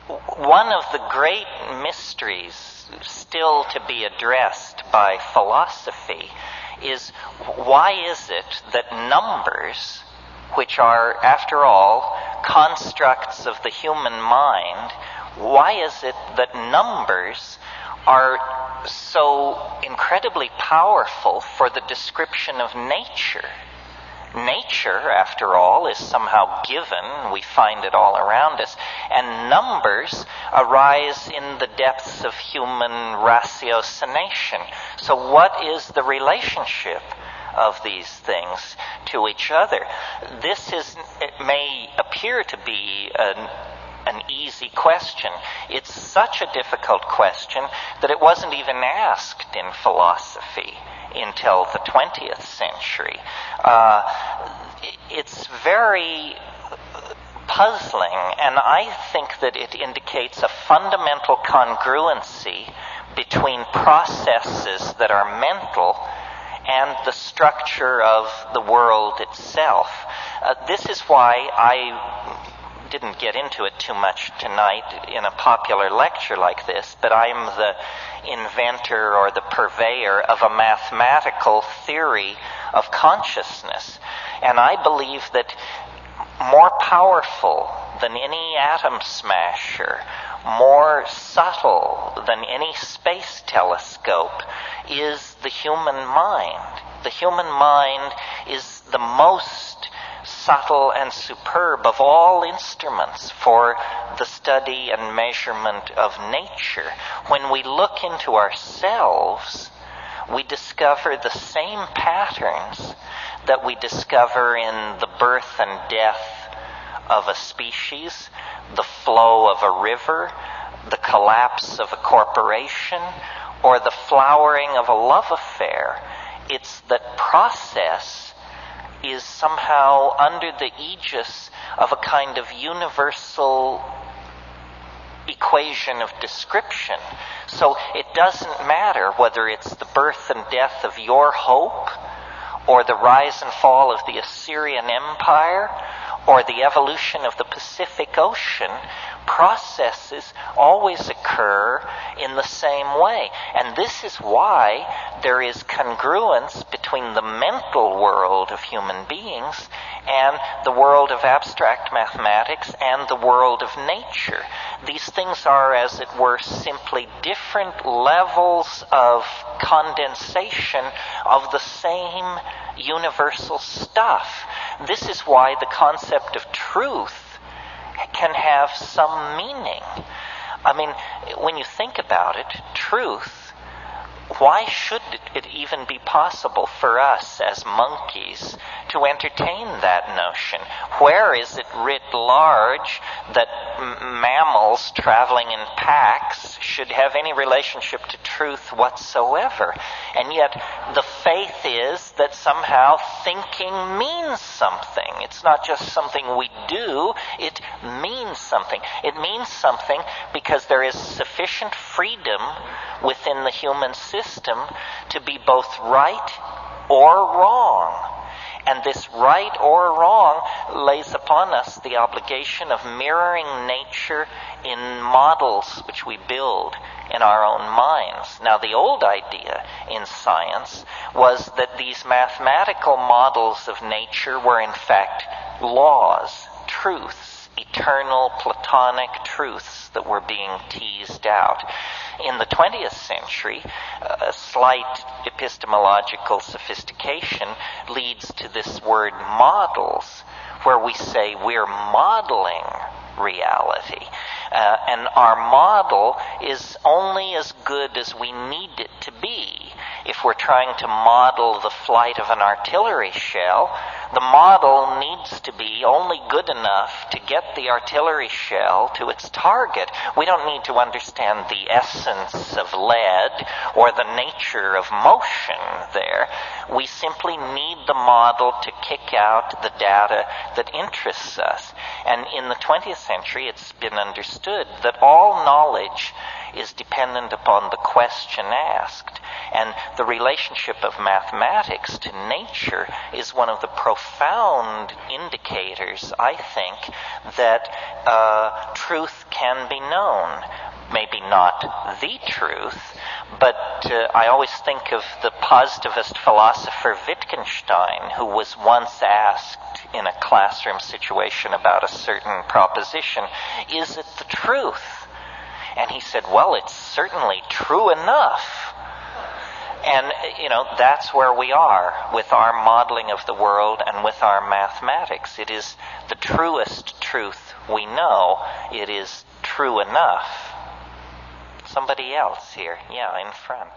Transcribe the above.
one of the great mysteries still to be addressed by philosophy is, why is it that numbers, which are, after all, constructs of the human mind, why is it that numbers are so incredibly powerful for the description of nature? Nature, after all, is somehow given. We find it all around us. And numbers arise in the depths of human ratiocination. So what is the relationship of these things to each other? It may appear to be an easy question. It's such a difficult question that it wasn't even asked in philosophy until the 20th century. It's very puzzling, and I think that it indicates a fundamental congruency between processes that are mental and the structure of the world itself. This is why I didn't get into it too much tonight in a popular lecture like this, but I'm the inventor or the purveyor of a mathematical theory of consciousness. And I believe that more powerful than any atom smasher, more subtle than any space telescope, is the human mind. The human mind is the most subtle and superb of all instruments for the study and measurement of nature. When we look into ourselves, we discover the same patterns that we discover in the birth and death of a species, the flow of a river, the collapse of a corporation, or the flowering of a love affair. It's that process is somehow under the aegis of a kind of universal equation of description. So it doesn't matter whether it's the birth and death of your hope, or the rise and fall of the Assyrian Empire, or the evolution of the Pacific Ocean. Processes always occur in the same way. And this is why there is congruence between the mental world of human beings and the world of abstract mathematics and the world of nature. These things are, as it were, simply different levels of condensation of the same universal stuff. This is why the concept of truth can have some meaning. I mean, when you think about it, truth, why should it even be possible for us as monkeys to entertain that notion? Where is it writ large that mammals traveling in packs should have any relationship to truth whatsoever? And yet the faith is that somehow thinking means something. It's not just something we do, it means something. It means something because there is sufficient freedom within the human system to be both right or wrong. And this right or wrong lays upon us the obligation of mirroring nature in models which we build in our own minds. Now, the old idea in science was that these mathematical models of nature were in fact laws, truths, eternal Platonic truths that were being teased out. In the 20th century, a slight epistemological sophistication leads to this word models, where we say we're modeling reality. And our model is only as good as we need it to be. If we're trying to model the flight of an artillery shell, the model needs to be only good enough to get the artillery shell to its target. We don't need to understand the essence of lead or the nature of motion there. We simply need the model to kick out the data that interests us. And in the 20th century, it's been understood that all knowledge is dependent upon the question asked. And the relationship of mathematics to nature is one of the profound profound indicators, I think, that truth can be known. Maybe not the truth, but I always think of the positivist philosopher Wittgenstein, who was once asked in a classroom situation about a certain proposition, is it the truth? And he said, well, it's certainly true enough. And, that's where we are with our modeling of the world and with our mathematics. It is the truest truth we know. It is true enough. Somebody else here. Yeah, in front.